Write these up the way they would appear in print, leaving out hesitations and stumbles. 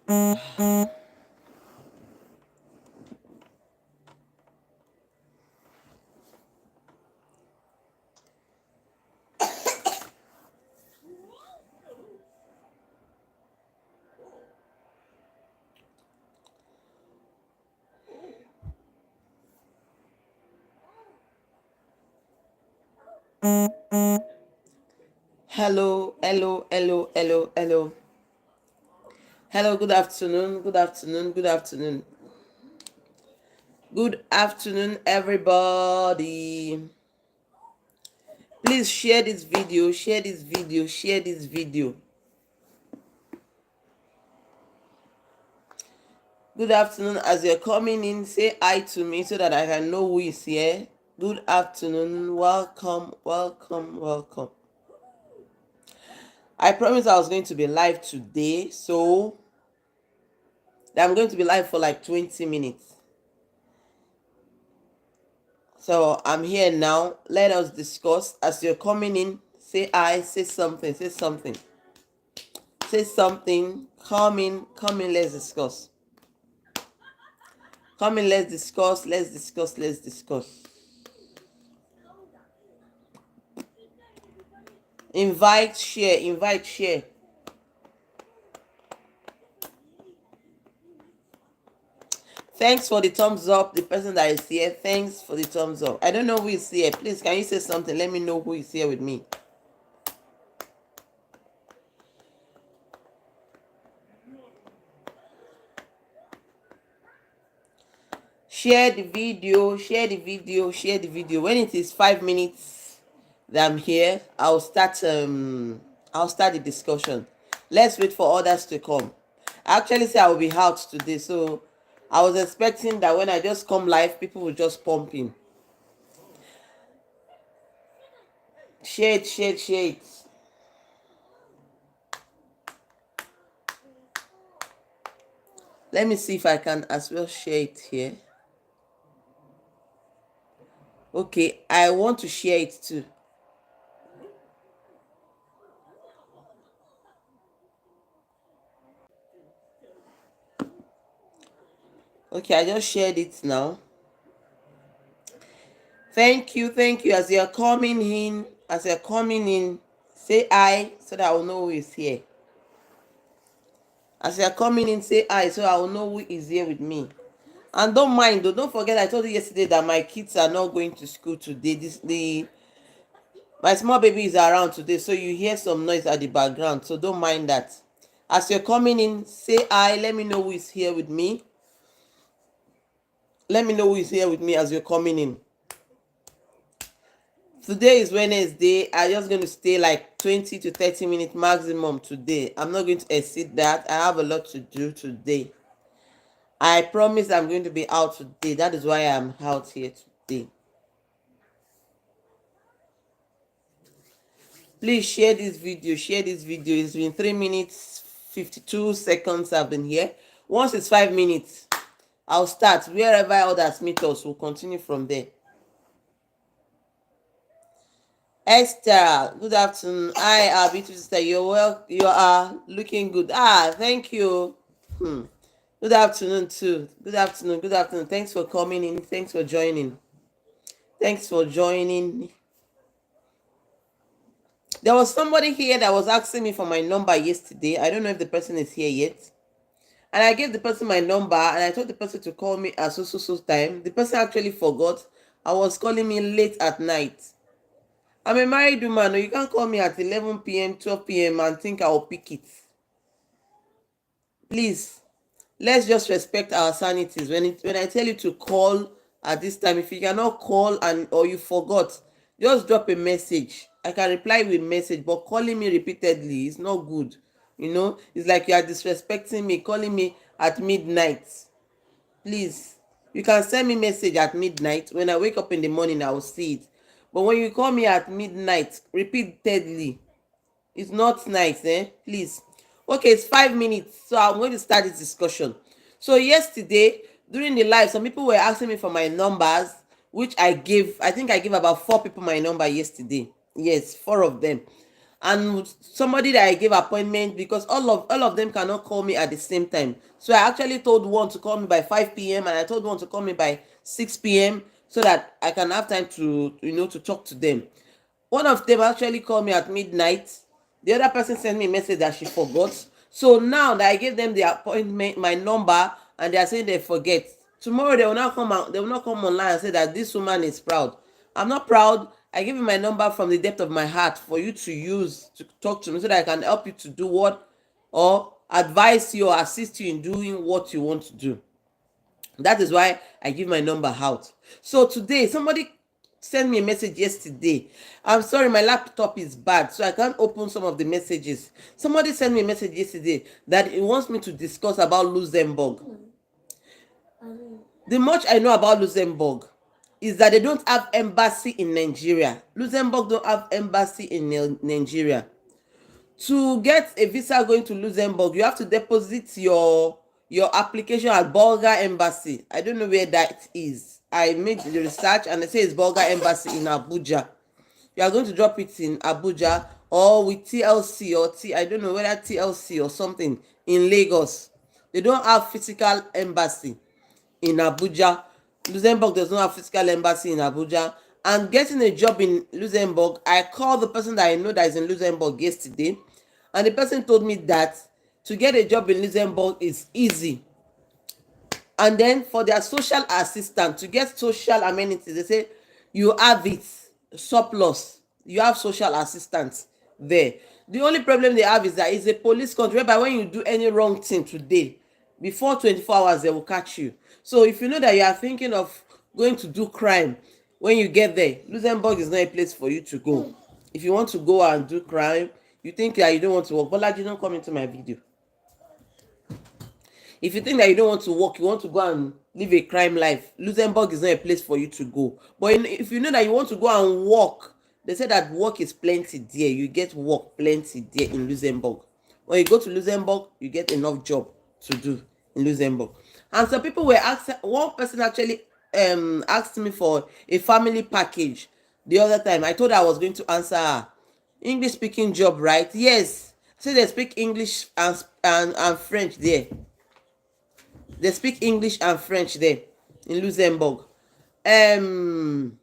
Hello, hello, hello, hello, hello. Hello, good afternoon, good afternoon, good afternoon. Good afternoon, everybody. Please share this video, share this video, share this video. Good afternoon. As you're coming in, say hi to me so that I can know who is here. Good afternoon. Welcome, welcome, welcome. I promised I was going to be live today, so I'm going to be live for like 20 minutes. So I'm here now. Let us discuss. As you're coming in, say hi, say something, say something. Say something. Come in, let's discuss. Come in, let's discuss, let's discuss, let's discuss. Invite, share, invite, share. Thanks for the thumbs up. The person that is here, thanks for the thumbs up. I don't know who is here. Please, can you say something? Let me know who is here with me. Share the video, share the video, share the video. When it is 5 minutes that I'm here, I'll start the discussion. Let's wait for others to come. I actually say I will be out today, so I was expecting that when I just come live, people will just pump in. Share it, share it, share it. Let me see if I can as well share it here. Okay, I want to share it too. Okay, I just shared it now. Thank you, thank you. As you're coming in, say hi so that I will know who is here. As you're coming in, say hi so I will know who is here with me. And don't mind though, don't forget I told you yesterday that my kids are not going to school today. My small baby is around today, so you hear some noise at the background, so don't mind that. As you're coming in, say hi, let me know who is here with me. Let me know who is here with me as you're coming in. Today is Wednesday. I'm just going to stay like 20 to 30 minutes maximum today. I'm not going to exceed that. I have a lot to do today. I promise I'm going to be out today. That is why I'm out here today. Please share this video. Share this video. It's been 3 minutes, 52 seconds I've been here. Once it's 5 minutes, I'll start. Wherever others meet us, we'll continue from there. Esther, good afternoon. Hi, our beautiful sister. You are looking good. Thank you. Good afternoon too. Good afternoon. Good afternoon. Thanks for coming in. Thanks for joining. Thanks for joining. There was somebody here that was asking me for my number yesterday. I don't know if the person is here yet. And I gave the person my number and I told the person to call me at so time. The person actually forgot. I was calling me late at night. I'm a married woman. You can't call me at 11 p.m., 12 p.m. and think I'll pick it. Please, let's just respect our sanities. When I tell you to call at this time, if you cannot call or you forgot, just drop a message. I can reply with message, but calling me repeatedly is not good. It's like you are disrespecting me, calling me at midnight. Please, you can send me message at midnight. When I wake up in the morning, I will see it. But when you call me at midnight repeatedly, it's not nice, please. Okay, it's 5 minutes, so I'm going to start this discussion. So yesterday during the live, some people were asking me for my numbers, which I think I gave about 4 people my number yesterday. Yes, 4 of them. and somebody that I gave appointment, because all of them cannot call me at the same time. So I actually told one to call me by 5 p.m. and I told one to call me by 6 p.m. so that I can have time to to talk to them. One of them actually called me at midnight. The other person sent me a message that she forgot. So now that I gave them the appointment, my number, and they are saying they forget. Tomorrow they will not come out. They will not come online and say that this woman is proud. I'm not proud. I give you my number from the depth of my heart for you to use to talk to me so that I can help you to do what, or advise you or assist you in doing what you want to do. That is why I give my number out. So today, somebody sent me a message yesterday. I'm sorry, my laptop is bad, so I can't open some of the messages. Somebody sent me a message yesterday that he wants me to discuss about Luxembourg. The much I know about Luxembourg is that they don't have embassy in Nigeria. Luxembourg don't have embassy in Nigeria. To get a visa going to Luxembourg, you have to deposit your application at Bulgar embassy. I don't know where that is. I made the research and they say it's Bulgar embassy in Abuja. You are going to drop it in Abuja or with TLC or I don't know whether TLC or something in Lagos. They don't have physical embassy in Abuja. Luxembourg does not have physical embassy in Abuja. And getting a job in Luxembourg, I called the person that I know that is in Luxembourg yesterday, and the person told me that to get a job in Luxembourg is easy. And then for their social assistant, to get social amenities, they say you have it surplus. You have social assistants there. The only problem they have is that it's a police country whereby when you do any wrong thing today, before 24 hours they will catch you. So if you know that you are thinking of going to do crime, when you get there, Luxembourg is not a place for you to go. If you want to go and do crime, you think that you don't want to work, Bolaji, don't come into my video. If you think that you don't want to work, you want to go and live a crime life, Luxembourg is not a place for you to go. But if you know that you want to go and work, they say that work is plenty there. You get work plenty there in Luxembourg. When you go to Luxembourg, you get enough job to do in Luxembourg. And some people were asking, one person actually asked me for a family package the other time. I told her I was going to answer her. English speaking job, right? Yes. So they speak English and French there. They speak English and French there in Luxembourg. And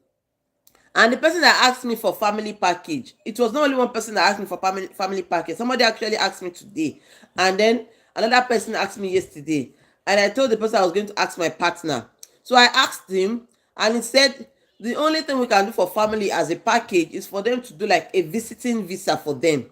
the person that asked me for family package, it was not only one person that asked me for family package. Somebody actually asked me today, and then another person asked me yesterday, and I told the person I was going to ask my partner. So I asked him, and he said the only thing we can do for family as a package is for them to do like a visiting visa for them.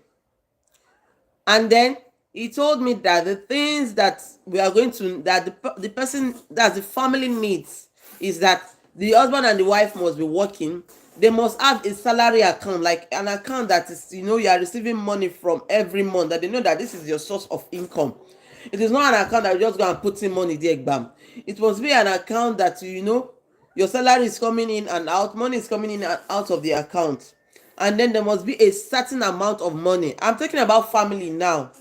And then he told me that the things that we are going to, that the person, that the family needs, is that the husband and the wife must be working. They must have a salary account, like an account that is, you are receiving money from every month, that they know that this is your source of income. It is not an account that you just go and put in money there, bam. It must be an account that, your salary is coming in and out, money is coming in and out of the account. And then there must be a certain amount of money. I'm talking about family now.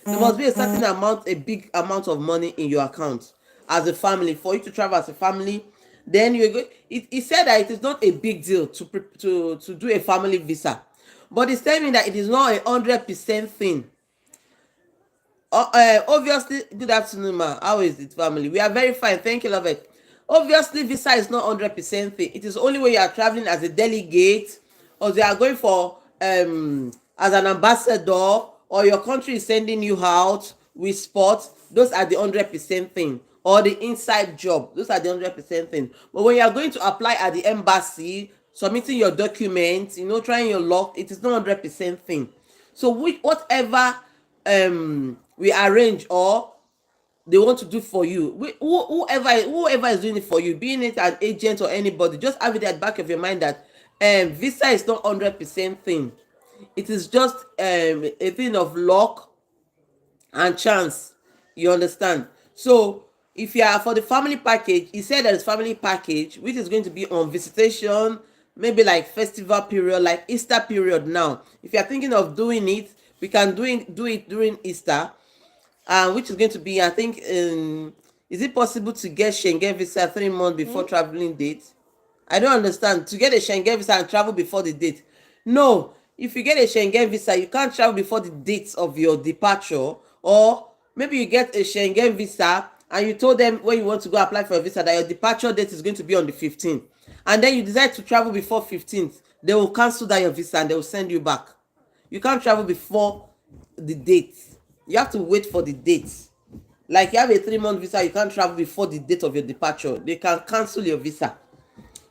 There must be a certain amount, a big amount of money in your account as a family, for you to travel as a family. Then you go. He said that it is not a big deal to do a family visa, but he's telling me that it is not 100% thing. Obviously, good afternoon, ma. How is it, family? We are very fine, thank you, love it. Obviously, visa is not 100% thing. It is only when you are traveling as a delegate, or they are going for as an ambassador, or your country is sending you out with sports. Those are the 100% thing, or the inside job. Those are the 100% thing. But when you are going to apply at the embassy, submitting your documents, trying your luck, it is not 100% thing. So whatever we arrange or they want to do for you, whoever is doing it for you, being it an agent or anybody, just have it at the back of your mind that visa is not 100% thing. It is just a thing of luck and chance. You understand? So if you are for the family package, he said there's family package which is going to be on visitation, maybe like festival period, like Easter period. Now if you are thinking of doing it, we can do it during Easter, which is going to be, I think, is it possible to get Schengen visa 3 months before traveling date? I don't understand. To get a Schengen visa and travel before the date? No, if you get a Schengen visa, you can't travel before the date of your departure. Or maybe you get a Schengen visa and you told them when you want to go apply for a visa that your departure date is going to be on the 15th, and then you decide to travel before 15th, they will cancel that your visa and they will send you back. You can't travel before the date. You have to wait for the date. Like you have a 3-month visa, you can't travel before the date of your departure. They can cancel your visa.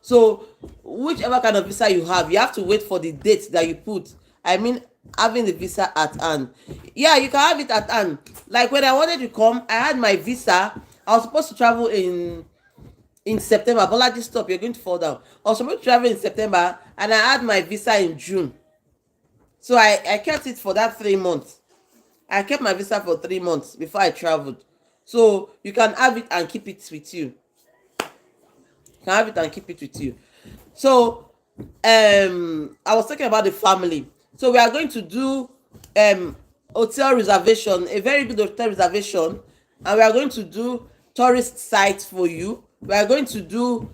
So whichever kind of visa you have to wait for the date that you put. I mean, having the visa at hand. Yeah, you can have it at hand. Like when I wanted to come, I had my visa. I was supposed to travel in September. Bolaji, stop, you're going to fall down. I was supposed to travel in September and I had my visa in June. So I kept it for that 3 months. I kept my visa for 3 months before I traveled. So you can have it and keep it with you. Can have it and keep it with you. So I was talking about the family. So we are going to do hotel reservation, a very good hotel reservation, and we are going to do tourist sites for you. We are going to do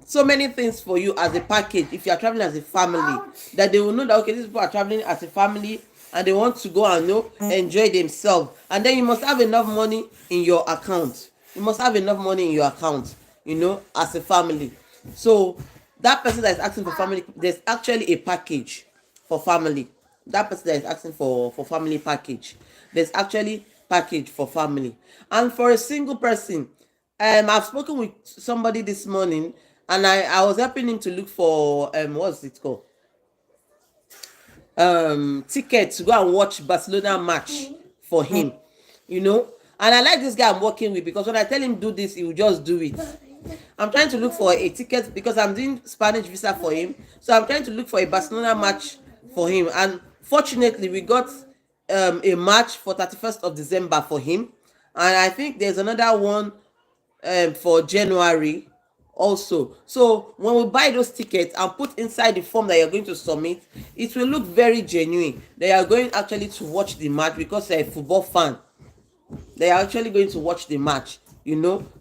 so many things for you as a package if you are traveling as a family, that they will know that okay, these people are traveling as a family and they want to go and enjoy themselves. And then you must have enough money in your account. You must have enough money in your account, as a family. So that person that is asking for family, there's actually a package for family. That person that is asking for family package, there's actually package for family. And for a single person, I've spoken with somebody this morning, and I was helping him to look for what's it called, ticket to go and watch Barcelona match for him, and I like this guy I'm working with, because when I tell him do this, he will just do it. I'm trying to look for a ticket because I'm doing Spanish visa for him, so I'm trying to look for a Barcelona match for him. And fortunately we got a match for 31st of December for him, and I think there's another one for January also. So when we buy those tickets and put inside the form that you're going to submit, it will look very genuine. They are going actually to watch the match because they're a football fan. They are actually going to watch the match,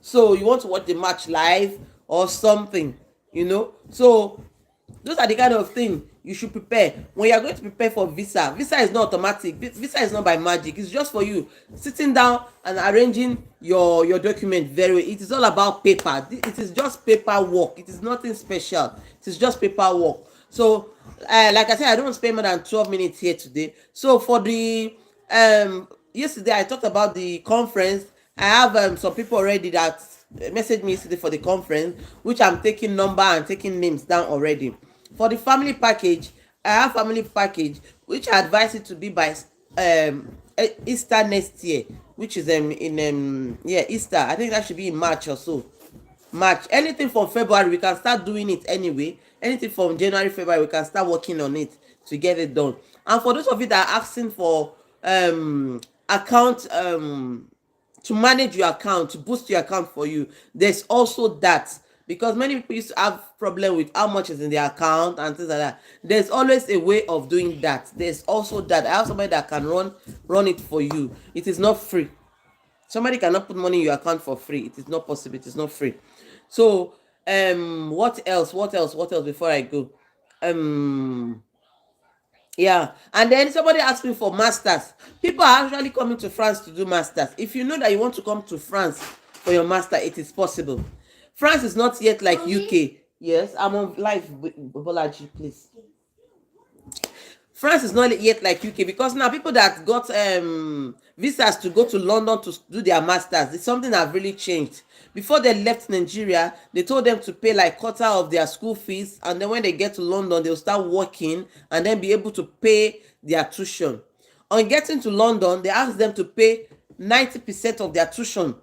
so you want to watch the match live or something, so those are the kind of thing you should prepare when you are going to prepare for visa. Visa is not automatic. Visa is not by magic. It's just for you sitting down and arranging your document very well. It is all about paper. It is just paperwork. It is nothing special. It is just paperwork. So like I said, I don't spend more than 12 minutes here today. So for the yesterday I talked about the conference. I have some people already that messaged me yesterday for the conference, which I'm taking number and taking names down already. For the family package, I have family package which I advise it to be by Easter next year, which is in Easter. I think that should be in March or so. March. Anything from February we can start doing it anyway. Anything from January, February we can start working on it to get it done. And for those of you that are asking for account to manage your account, to boost your account for you, there's also that, because many people used to have problem with how much is in their account and things like that. There's always a way of doing that. There's also that. I have somebody that can run it for you. It is not free. Somebody cannot put money in your account for free. It is not possible. It is not free. So what else before I go? Yeah, and then somebody asked me for masters. People are actually coming to France to do masters. If you know that you want to come to France for your master, it is possible. France is not yet like UK. Yes, I'm on live with Bolaji, please. France is not yet like UK, because now people that got visas to go to London to do their masters, it's something that really changed. Before they left Nigeria, they told them to pay like quarter of their school fees, and then when they get to London, they'll start working and then be able to pay their tuition. On getting to London, they asked them to pay 90% of their tuition.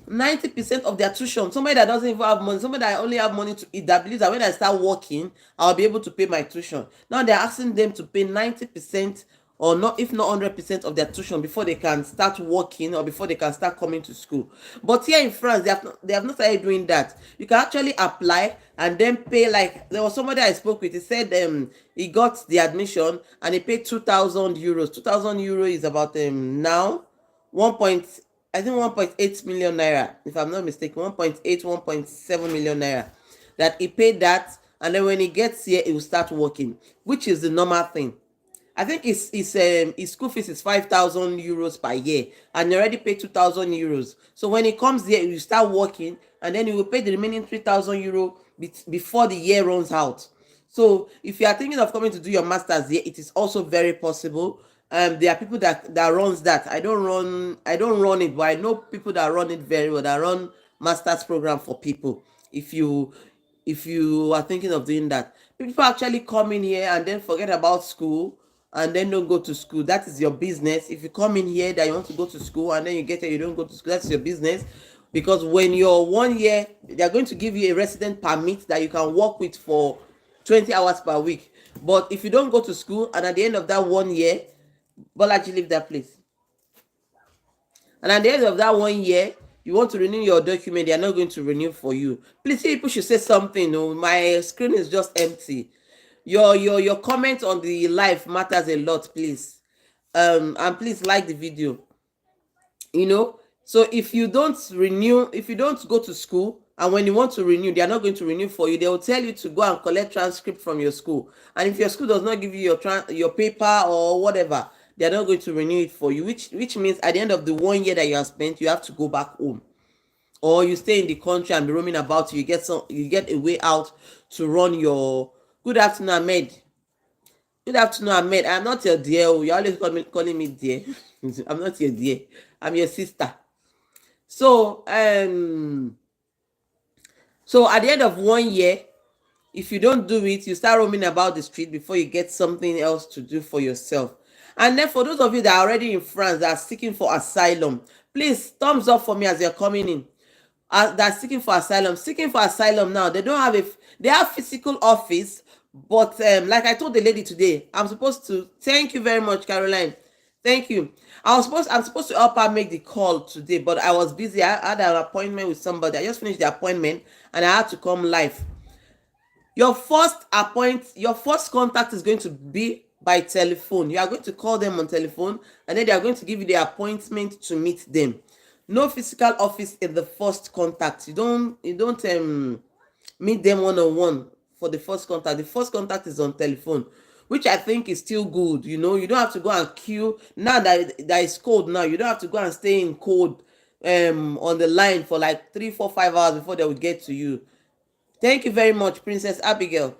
90% of their tuition. Somebody that doesn't even have money, somebody that only have money to eat, that believes that when I start working, I'll be able to pay my tuition. Now they're asking them to pay 90% or not, if not 100% of their tuition before they can start working or before they can start coming to school. But here in France, they have not started doing that. You can actually apply and then pay. Like there was somebody I spoke with, he said he got the admission and he paid 2,000 euros. 2,000 euros is about now 1.8 million naira, if I'm not mistaken. 1.8, 1.7 million naira, that he paid that, and then when he gets here, he will start working, which is the normal thing. I think his school fees is 5,000 euros per year, and he already paid 2,000 euros. So when he comes here, he will start working, and then he will pay the remaining 3,000 euro before the year runs out. So if you are thinking of coming to do your masters here, it is also very possible. There are people that runs that. I don't run it, but I know people that run it very well. That run masters program for people. If you are thinking of doing that, people actually come in here and then forget about school and then don't go to school. That is your business. If you come in here that you want to go to school and then you get here, you don't go to school, that's your business. Because when you're 1 year, they're going to give you a resident permit that you can work with for 20 hours per week. But if you don't go to school and at the end of that 1 year, Bolaji, leave that place. And at the end of that 1 year, you want to renew your document, they are not going to renew for you. Please, people should say something. No, my screen is just empty. Your comment on the live matters a lot, please. And please like the video. So if you don't go to school, and when you want to renew, they are not going to renew for you. They will tell you to go and collect transcript from your school, and if your school does not give you your paper or whatever, they are not going to renew it for you, which means at the end of the 1 year that you have spent, you have to go back home, or you stay in the country and be roaming about. You get a way out to run your. Good afternoon, Ahmed. Good afternoon, Ahmed. I'm not your dear. Oh, you're always calling me dear. I'm not your dear. I'm your sister. So at the end of 1 year, if you don't do it, you start roaming about the street before you get something else to do for yourself. And then for those of you that are already in France that are seeking for asylum, please thumbs up for me as you're coming in. That seeking for asylum now, they don't have they have physical office, but like I told the lady today, I'm supposed to. Thank you very much, Caroline. Thank you. I'm supposed to help her make the call today, but I was busy. I had an appointment with somebody. I just finished the appointment and I had to come live. Your first contact is going to be by telephone. You are going to call them on telephone, and then they are going to give you the appointment to meet them. No physical office in the first contact. You don't meet them one-on-one for the first contact. The first contact is on telephone, which I think is still good. You don't have to go and queue now that is cold. Now you don't have to go and stay in cold on the line for like 3 4 5 hours before they will get to you. Thank you very much, Princess Abigail.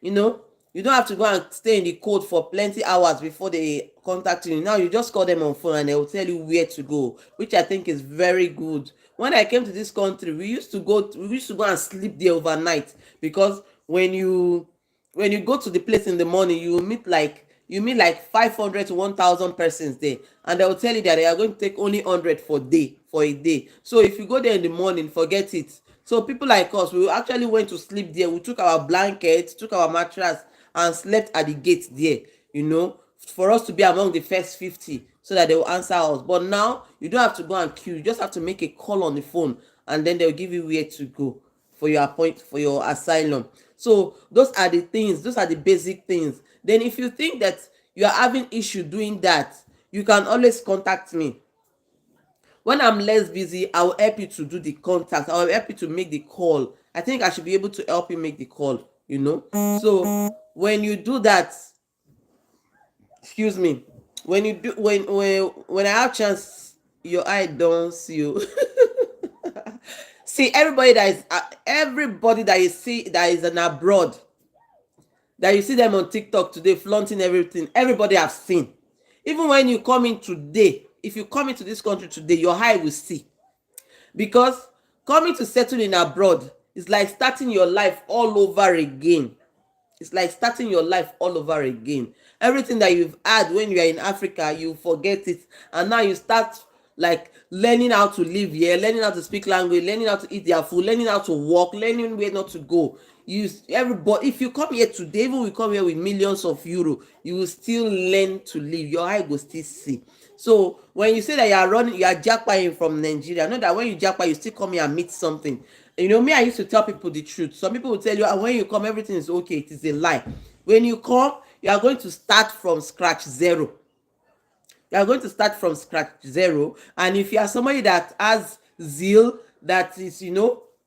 you know you don't have to go and stay in the cold for plenty hours before they contact you. Now you just call them on phone and they will tell you where to go, which I think is very good. When I came to this country, we used to go and sleep there overnight, because when you go to the place in the morning, you meet like 500 to 1,000 persons there, and they will tell you that they are going to take only 100 for a day. So if you go there in the morning, forget it. So people like us, we actually went to sleep there. We took our blankets, took our mattress, and slept at the gate there, for us to be among the first 50, so that they will answer us. But now you don't have to go and queue. You just have to make a call on the phone, and then they'll give you where to go for your asylum. So those are the basic things. Then if you think that you are having issue doing that, you can always contact me. When I'm less busy, I will help you to do the contact. I will help you to make the call. I think I should be able to help you make the call. So when you do that, excuse me, when I have chance, your eye don't see you. See, everybody that you see that is in abroad, that you see them on TikTok today flaunting everything, everybody have seen. Even when you come in today, if you come into this country today, your eye will see. Because coming to settle in abroad is like starting your life all over again. It's like starting your life all over again. Everything that you've had when you are in Africa, you forget it, and now you start like learning how to live here, learning how to speak language, learning how to eat their food, learning how to walk, learning where not to go. Everybody, if you come here today, even we come here with millions of euro, you will still learn to live. Your eye will still see. So when you say that you are jackpotting from Nigeria, know that when you jackpot, you still come here and meet something. Me, I used to tell people the truth. Some people will tell you, when you come, everything is okay. It is a lie. When you come, you are going to start from scratch zero. You are going to start from scratch zero. And if you are somebody that has zeal, that is,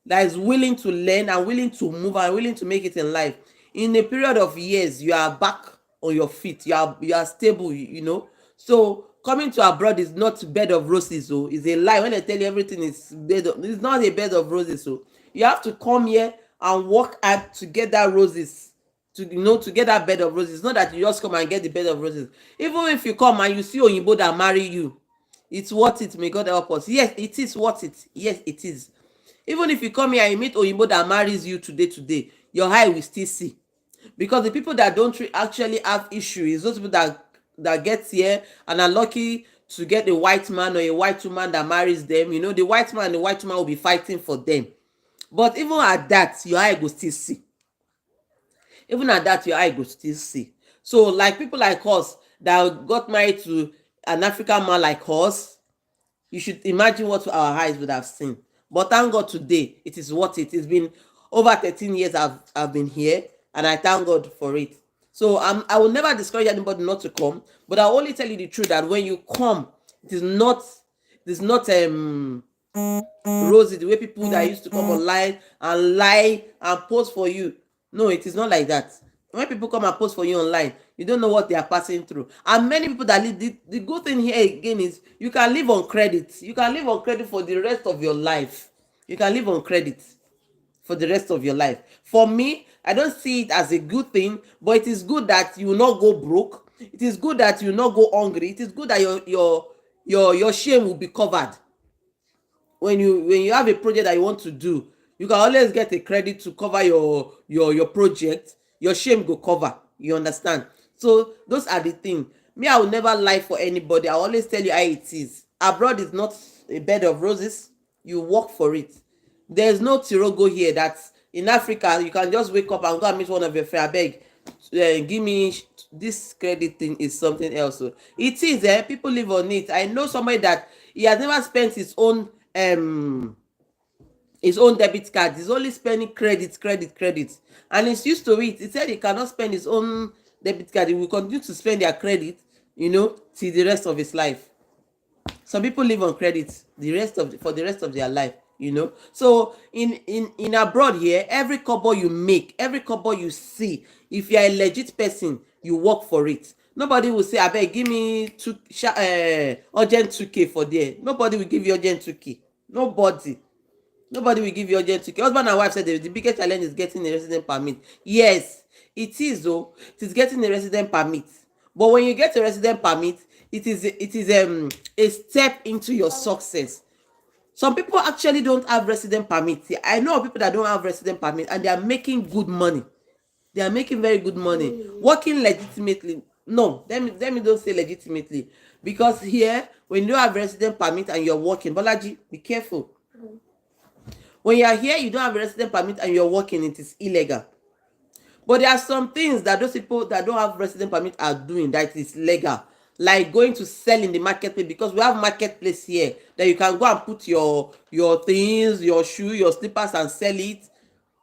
that is willing to learn and willing to move and willing to make it in life. In a period of years, you are back on your feet. You are stable. So coming to abroad is not bed of roses. So it's a lie when they tell you everything is it's not a bed of roses. So you have to come here and work hard to get that roses, to get that bed of roses. It's not that you just come and get the bed of roses. Even if you come and you see oyinbo that marry you, it's worth it. May God help us. Yes, it is worth it. Yes, it is. Even if you come here and you meet oyinbo that marries you today, your eye will still see. Because the people that don't actually have issue is those people that get here and are lucky to get a white man or a white woman that marries them. The white man and the white woman will be fighting for them. But even at that, your eye go still see. Even at that, your eye go still see. So like people like us that got married to an African man like us, you should imagine what our eyes would have seen. But thank God today, it is what it. It's been over 13 years I've been here, and I thank God for it. So I will never discourage anybody not to come, but I'll only tell you the truth that when you come, it is not rosy the way people that used to come online and lie and post for you. No, it is not like that. When people come and post for you online, you don't know what they are passing through. And many people that live, the good thing here again is you can live on credit. You can live on credit for the rest of your life. You can live on credit for the rest of your life. For me, I don't see it as a good thing, but it is good that you will not go broke. It is good that you will not go hungry. It is good that your shame will be covered. When you have a project that you want to do, you can always get a credit to cover your project. Your shame go cover. You understand? So those are the things. Me, I will never lie for anybody. I always tell you how it is. Abroad is not a bed of roses. You work for it. There's no tirogo here. That in Africa you can just wake up and go and meet one of your friends. Beg, give me this credit thing is something else. So it is. People live on it. I know somebody that he has never spent his own debit card. He's only spending credit, and he's used to it. He said he cannot spend his own debit card. He will continue to spend their credit, till the rest of his life. Some people live on credit for the rest of their life. So in abroad here, every kobo you make, every kobo you see, if you are a legit person, you work for it. Nobody will say, abeg give me urgent 2k for there. Nobody will give you urgent 2k. Nobody will give you urgent 2k. Husband and wife said the biggest challenge is getting a resident permit. Yes, it is though. It is getting a resident permit. But when you get a resident permit, it is a step into your success. Some people actually don't have resident permit. I know people that don't have resident permit and they are making good money. They are making very good money. Working legitimately. No, let me don't say legitimately. Because here, when you have resident permit and you're working, Bolaji, be careful. When you are here, you don't have a resident permit and you're working, it is illegal. But there are some things that those people that don't have resident permit are doing that is legal. Like going to sell in the marketplace, because we have marketplace here that you can go and put your things, your shoe, your slippers and sell it.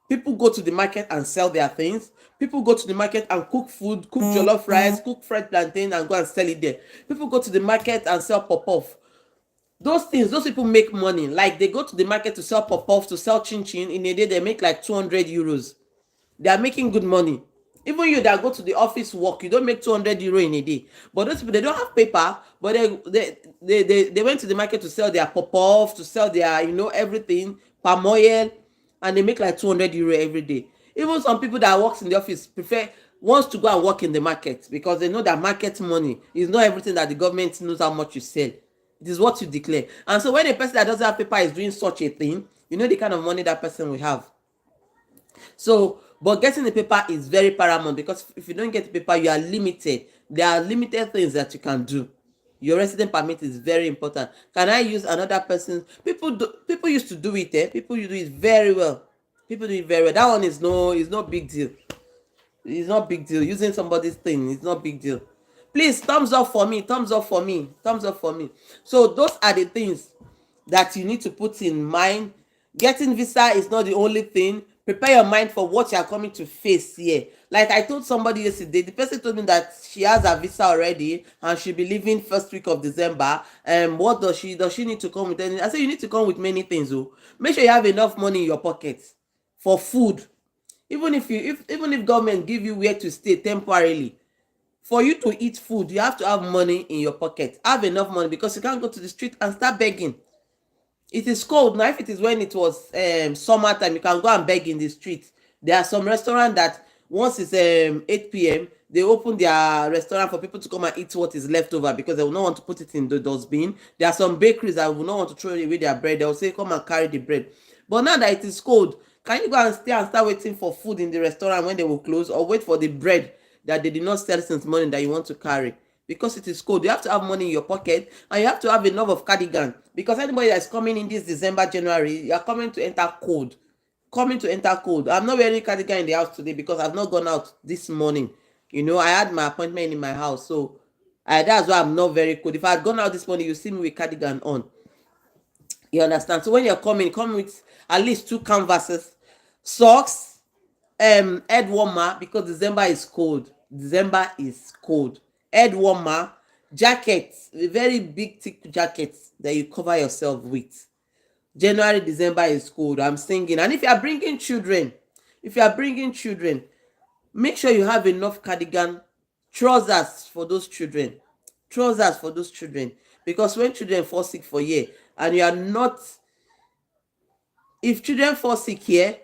People go to the market and sell their things. People go to the market and cook food, cook jollof rice, cook fried plantain and go and sell it there. People go to the market and sell pop-off. Those things, those people make money. Like they go to the market to sell pop-off, to sell chin-chin. In a day, they make like 200 euros. They are making good money. Even you that go to the office work, you don't make 200 euro in a day. But those people, they don't have paper, but they went to the market to sell their pop-off, to sell their, everything, palm oil, and they make like 200 euro every day. Even some people that works in the office wants to go and work in the market because they know that market money is not everything that the government knows how much you sell. It is what you declare. And so when a person that doesn't have paper is doing such a thing, you know the kind of money that person will have. So, but getting the paper is very paramount, because if you don't get the paper, you are limited. There are limited things that you can do. Your resident permit is very important. Can I use another person's? People used to do it. People do it very well. People do it very well. That one is no big deal. It's not big deal. Using somebody's thing is not big deal. Please, thumbs up for me. Thumbs up for me. Thumbs up for me. So those are the things that you need to put in mind. Getting visa is not the only thing. Prepare your mind for what you are coming to face here. Like I told somebody yesterday, the person told me that she has a visa already and she'll be leaving first week of December. What does she need to come with? I said you need to come with many things. Oh, make sure you have enough money in your pocket for food. Even if government give you where to stay temporarily, for you to eat food, you have to have money in your pocket. Have enough money, because you can't go to the street and start begging. It is cold now. If it is when it was summertime, you can go and beg in the street. There are some restaurants that once it's 8 p.m, they open their restaurant for people to come and eat what is left over, because they will not want to put it in the dustbin. There are some bakeries that will not want to throw away their bread. They will say come and carry the bread. But now that it is cold, can you go and stay and start waiting for food in the restaurant when they will close, or wait for the bread that they did not sell since morning that you want to carry? Because it is cold, you have to have money in your pocket, and you have to have enough of cardigan, because anybody that's coming in this December, January, you are coming to enter cold. I'm not wearing cardigan in the house today because I've not gone out this morning. I had my appointment in my house, so that's why I'm not very cold. If I had gone out this morning, you see me with cardigan on. You understand? So when you're coming, come with at least two canvases, socks, head warmer, because December is cold. Head warmer, jacket, a very big thick jacket that you cover yourself with. January, December is cold. I'm singing. And if you are bringing children, make sure you have enough cardigan, trousers for those children. Because when children fall sick for here, and you are not, if children fall sick here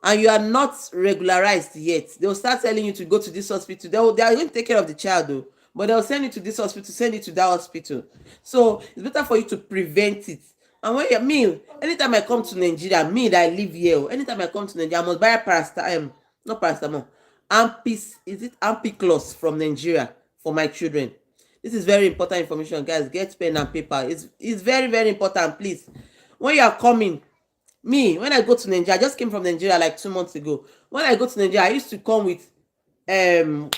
and you are not regularized yet, they will start telling you to go to this hospital. They are going to take care of the child though, but they'll send you to this hospital, send you to that hospital. So it's better for you to prevent it. And when you me, anytime I come to Nigeria, me that I live here, anytime I come to Nigeria, I must buy paracetamol, not paracetamol, ampiclos from Nigeria for my children. This is very important information, guys. Get pen and paper. It's very, very important. Please, when you are coming, me, when I go to Nigeria, I just came from Nigeria like 2 months ago. When I go to Nigeria, I used to come with um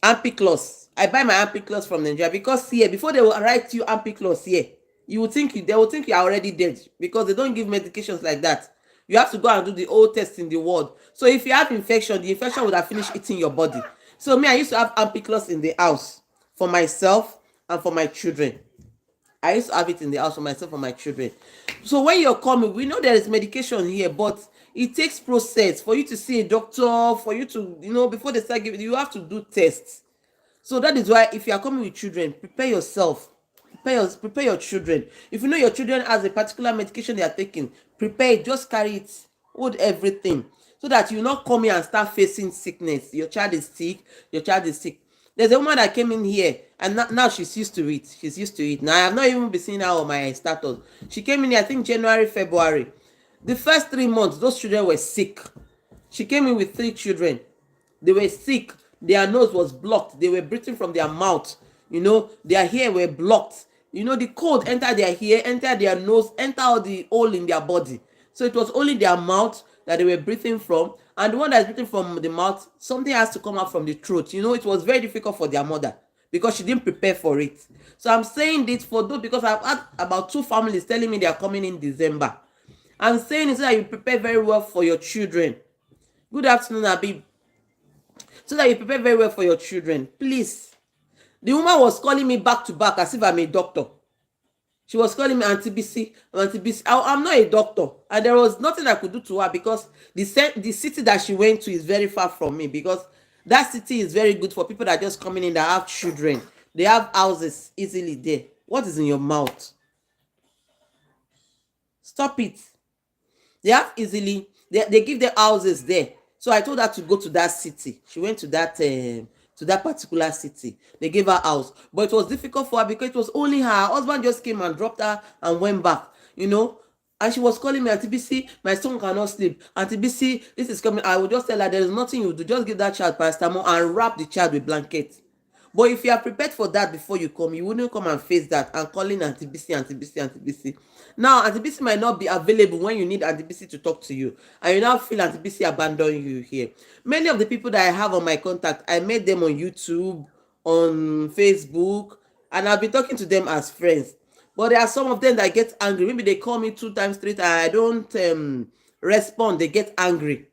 ampiclos. I buy my ampiclos from Nigeria, because here, before they will write you ampiclos here, they will think you are already dead, because they don't give medications like that. You have to go and do the old test in the world. So if you have infection, the infection would have finished eating your body. So me, I used to have ampiclos in the house for myself and for my children. I used to have it in the house for myself and my children. So when you're coming, we know there is medication here, but it takes process for you to see a doctor, for you to, before they start giving, you have to do tests. So that is why, if you are coming with children, prepare yourself. Prepare your children. If you know your children has a particular medication they are taking, prepare it. Just carry it. Hold everything, so that you not come here and start facing sickness. Your child is sick. There's a woman that came in here, and now she's used to it. Now I have not even been seeing her on my status. She came in here, I think January, February. The first 3 months, those children were sick. She came in with 3 children. They were sick. Their nose was blocked. They were breathing from their mouth. Their hair were blocked. The cold entered their hair, entered their nose, entered all the hole in their body. So it was only their mouth that they were breathing from. And the one that is breathing from the mouth, something has to come out from the throat. It was very difficult for their mother, because she didn't prepare for it. So I'm saying this for those, because I've had about 2 families telling me they are coming in December. I'm saying it so that you prepare very well for your children. Good afternoon, Abib. So that you prepare very well for your children. Please. The woman was calling me back to back as if I'm a doctor. She was calling me Auntie BC. I'm not a doctor. And there was nothing I could do to her, because the city that she went to is very far from me, because that city is very good for people that are just coming in that have children. They have houses easily there. What is in your mouth? Stop it. They give their houses there. So I told her to go to that city. She went to that particular city. They gave her house, but it was difficult for her, because it was only her husband just came and dropped her and went back. And she was calling me, Auntie BC, my son cannot sleep. Auntie BC, this is coming. I would just tell her, there is nothing you do. Just give that child paracetamol and wrap the child with blanket. But if you are prepared for that before you come, you wouldn't come and face that and calling Auntie BC, Auntie BC, Auntie BC. Now, Auntie BC might not be available when you need Auntie BC to talk to you, and you now feel Auntie BC abandoning you here. Many of the people that I have on my contact, I met them on YouTube, on Facebook, and I've been talking to them as friends. But there are some of them that get angry. Maybe they call me 2 times, 3 times, I don't respond. They get angry.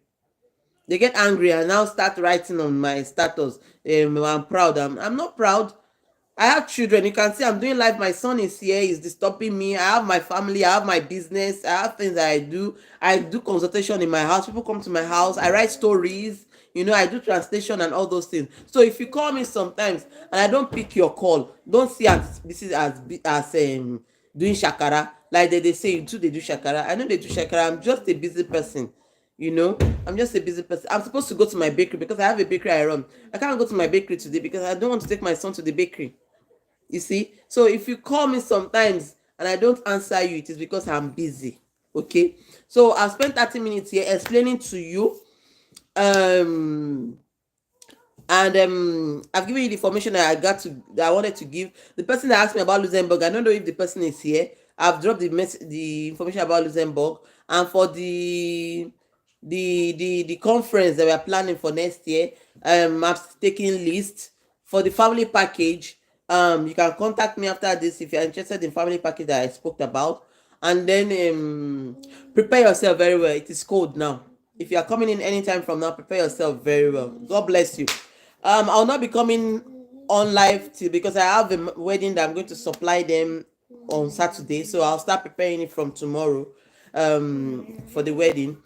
They get angry and now start writing on my status. I'm proud. I'm not proud. I have children. You can see I'm doing life. My son is here. He's disturbing me. I have my family. I have my business. I have things that I do. I do consultation in my house. People come to my house. I write stories. I do translation and all those things. So if you call me sometimes and I don't pick your call, don't see as this is as doing shakara. Like they say you too, they do shakara. I know they do shakara. I'm just a busy person. I'm just a busy person. I'm supposed to go to my bakery because I have a bakery I run. I can't go to my bakery today because I don't want to take my son to the bakery. You see? So if you call me sometimes and I don't answer you, it is because I'm busy. Okay? So I've spent 30 minutes here explaining to you. Um and I've given you the information that I wanted to give. The person that asked me about Luxembourg, I don't know if the person is here. I've dropped the information about Luxembourg, and for the conference that we are planning for next year. I've taken list for the family package. You can contact me after this if you're interested in family package that I spoke about. And then prepare yourself very well. It is cold now. If you are coming in anytime from now, prepare yourself very well. God bless you. I'll not be coming on live till, because I have a wedding that I'm going to supply them on Saturday. So I'll start preparing it from tomorrow for the wedding.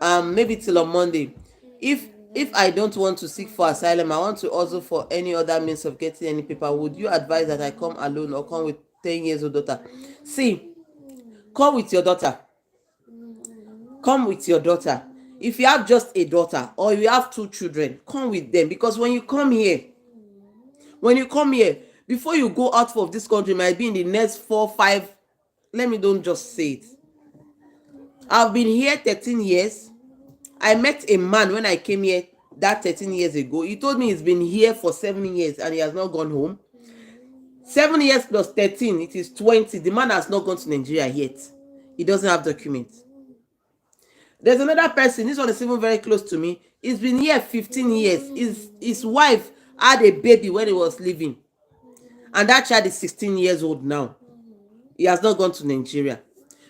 Maybe till on Monday. If I don't want to seek for asylum, I want to also for any other means of getting any paper. Would you advise that I come alone or come with 10 years old daughter? See, come with your daughter. Come with your daughter. If you have just a daughter or you have two children, come with them, because when you come here, before you go out of this country, might be in the next 4 5, let me don't just say it. I've been here 13 years. I met a man when I came here that 13 years ago. He told me he's been here for 7 years and he has not gone home. 7 years plus 13, it is 20. The man has not gone to Nigeria yet. He doesn't have documents. There's another person, this one is even very close to me. He's been here 15 years. His wife had a baby when he was living. And that child is 16 years old now. He has not gone to Nigeria.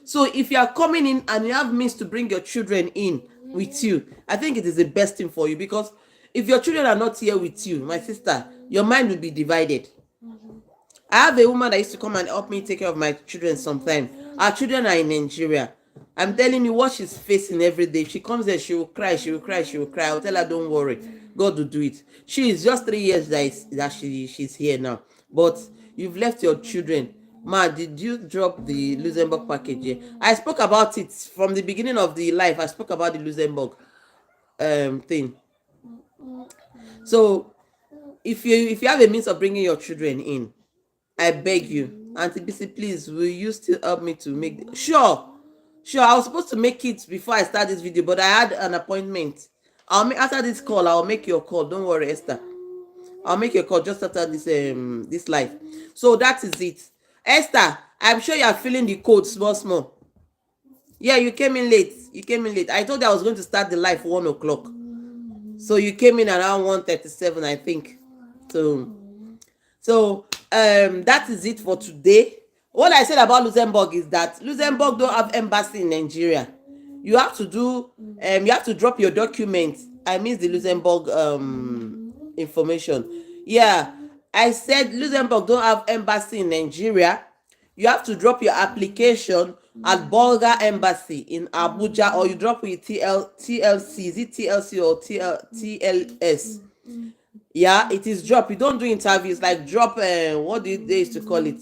So if you are coming in and you have means to bring your children in with you, I think it is the best thing for you, because if your children are not here with you, my sister, your mind will be divided. I have a woman that used to come and help me take care of my children sometimes. Our children are in Nigeria. I'm telling you what she's facing every day. If she comes there, she will cry, she will cry, she will cry. I'll tell her, don't worry. God will do it. She is just 3 years she's here now. But you've left your children. Ma, did you drop the Luxembourg package here? I spoke about it from the beginning of the life. I spoke about the Luxembourg thing. So if you have a means of bringing your children in, I beg you, Auntie BC, please, will you still help me to make sure. I was supposed to make it before I start this video, but I had an appointment. After this call, I'll make your call. Don't worry, Esther. I'll make your call just after this live. So that is it. Esther, I'm sure you are feeling the cold small. Yeah, you came in late. I told you I was going to start the live 1 o'clock. So you came in around 1:37, I think. So that is it for today. What I said about Luxembourg is that Luxembourg don't have embassy in Nigeria. You have to drop your documents. I miss the Luxembourg information. Yeah, I said Luxembourg don't have embassy in Nigeria. You have to drop your application at Bulgar embassy in Abuja, or you drop with TLC. Is it TLC or TLS? Yeah, it is drop. You don't do interviews, like drop what did they used to call it,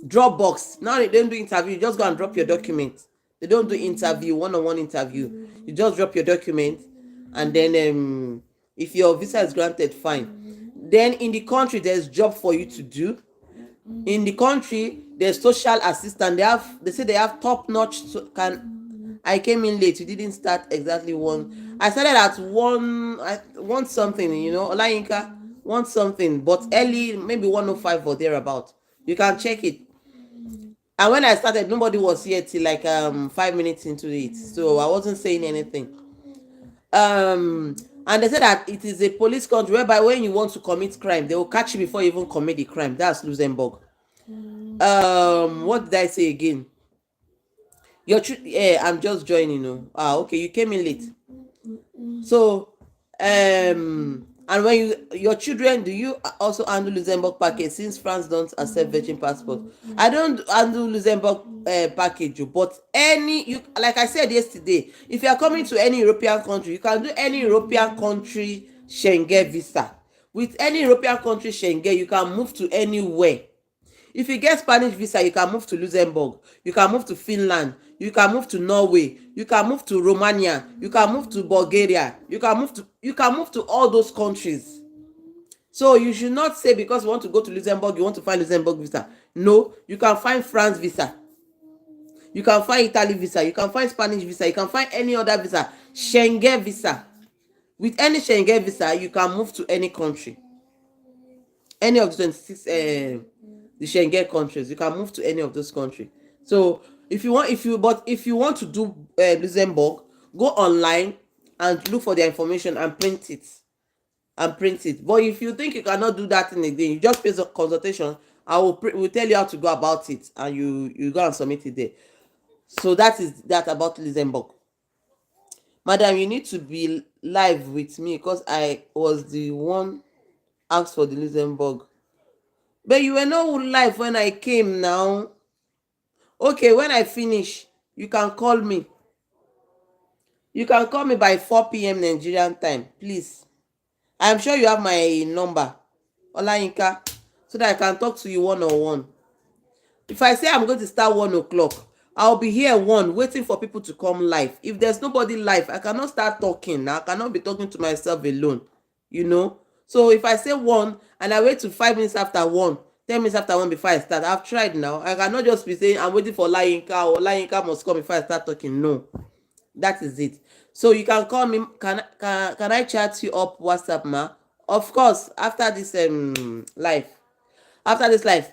Dropbox. Now they don't do interview. You just go and drop your document. They don't do interview, one-on-one interview. You just drop your document, and then if your visa is granted, fine. Then in the country, there's job for you to do. In the country, there's social assistant. They say they have top notch. I came in late. You didn't start exactly one. I started at one. I want something, Olayinka want something, but early, maybe 1:05 or thereabout. You can check it. And when I started, nobody was here till like 5 minutes into it, so I wasn't saying anything. And they said that it is a police country whereby when you want to commit crime, they will catch you before you even commit the crime. That's Luxembourg. What did I say again? Yeah, I'm just joining. Oh, okay, you came in late. So, and when your children, do you also handle Luxembourg package since France don't accept virgin passport? I don't handle Luxembourg package, but any you like I said yesterday, if you are coming to any European country, you can do any European country Schengen visa. With any European country Schengen, you can move to anywhere. If you get Spanish visa, you can move to Luxembourg, you can move to Finland, you can move to Norway, you can move to Romania, you can move to Bulgaria, you can move to all those countries. So you should not say because you want to go to Luxembourg, you want to find Luxembourg visa. No, you can find France visa, you can find Italy visa, you can find Spanish visa, you can find any other visa, Schengen visa. With any Schengen visa, you can move to any country, any of the 26 the Schengen countries. You can move to any of those countries. So if you want to do Luxembourg, go online and look for their information and print it. But if you think you cannot do that thing again, you just pay the consultation. Will tell you how to go about it, and you go and submit it there. So that is that about Luxembourg. Madam, you need to be live with me because I was the one asked for the Luxembourg. But you were not live when I came now. Okay, when I finish, you can call me. You can call me by 4 p.m. Nigerian time, please. I'm sure you have my number, Olayinka, so that I can talk to you one on one. If I say I'm going to start 1 o'clock, I'll be here waiting for people to come live. If there's nobody live, I cannot start talking now. I cannot be talking to myself alone, you know. So if I say 1 and I wait to 5 minutes after 1, 10 minutes after 1 before I start, I've tried now. I cannot just be saying I'm waiting for Olayinka or Olayinka must come before I start talking. No, that is it. So you can call me. Can I chat you up WhatsApp, ma? Of course, after this live. After this live,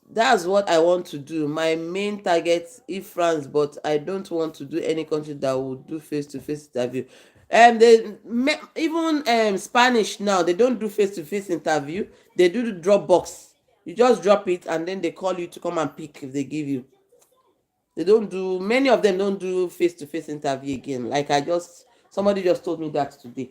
that's what I want to do. My main target is France, but I don't want to do any country that will do face-to-face interview. Even Spanish now, they don't do face-to-face interview. They do the drop box. You just drop it and then they call you to come and pick if they give you. They don't do, many of them don't do face-to-face interview again. Somebody just told me that today.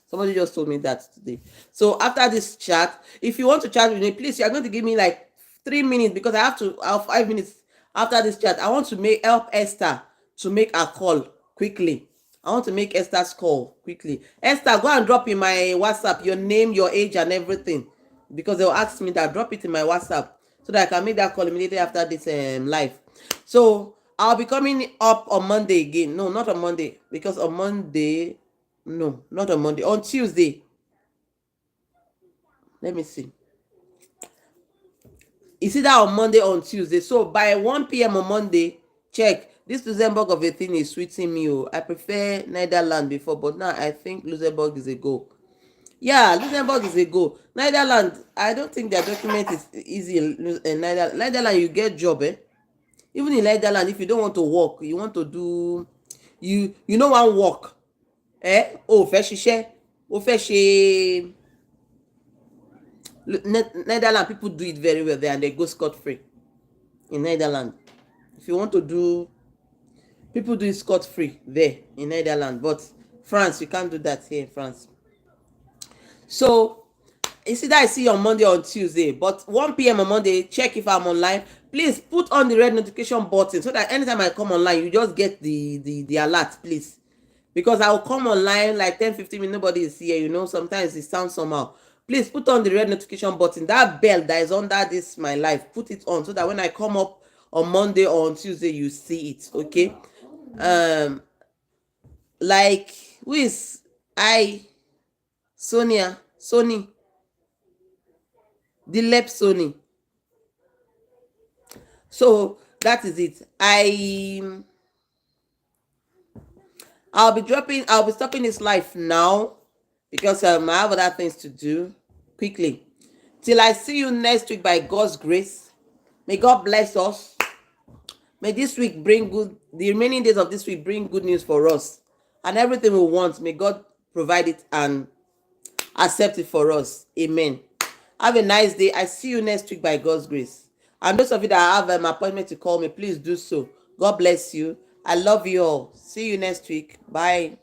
Somebody just told me that today. So after this chat, if you want to chat with me, please, you are going to give me like 3 minutes because I have 5 minutes after this chat. I want to help Esther to make a call quickly. I want to make Esther's call quickly. Esther, go and drop in my WhatsApp your name, your age, and everything. Because they'll ask me that. Drop it in my WhatsApp so that I can make that call immediately after this live. So I'll be coming up on Monday again. No, not on Monday. Because on Monday, no, not on Monday. On Tuesday. Let me see. It's either on Monday or on Tuesday. So by 1 p.m. on Monday, check. This Luxembourg of a thing is sweeting me. Oh. I prefer Netherlands before, but now I think Luxembourg is a go. Yeah, Luxembourg is a go. Netherlands, I don't think their document is easy in Netherlands. Netherlands, you get job, eh? Even in Netherlands, if you don't want to work, you want to do, you know one work, eh? Oh, fẹ́ ṣiṣẹ́, ó fẹ́ ṣe. Netherlands, people do it very well there and they go scot-free in Netherlands. If you want to do, people do it scot-free there in Netherlands, but France, you can't do that here in France. So it's either I see you on Monday or on Tuesday, but 1 p.m. on Monday, check if I'm online. Please put on the red notification button so that anytime I come online, you just get the alert, please. Because I will come online like 10-15 minutes, nobody is here, you know, sometimes it sounds somehow. Please put on the red notification button, that bell that is under this my life, put it on so that when I come up on Monday or on Tuesday, you see it, okay? Like, who is Sony, the lep Sony. So that is it. I'll be stopping this live now because I have other things to do quickly. Till I see you next week by God's grace. May God bless us. May this week the remaining days of this week bring good news for us. And everything we want, may God provide it and accept it for us. Amen. Have a nice day. I see you next week by God's grace. And those of you that have an appointment to call me, please do so. God bless you. I love you all. See you next week. Bye.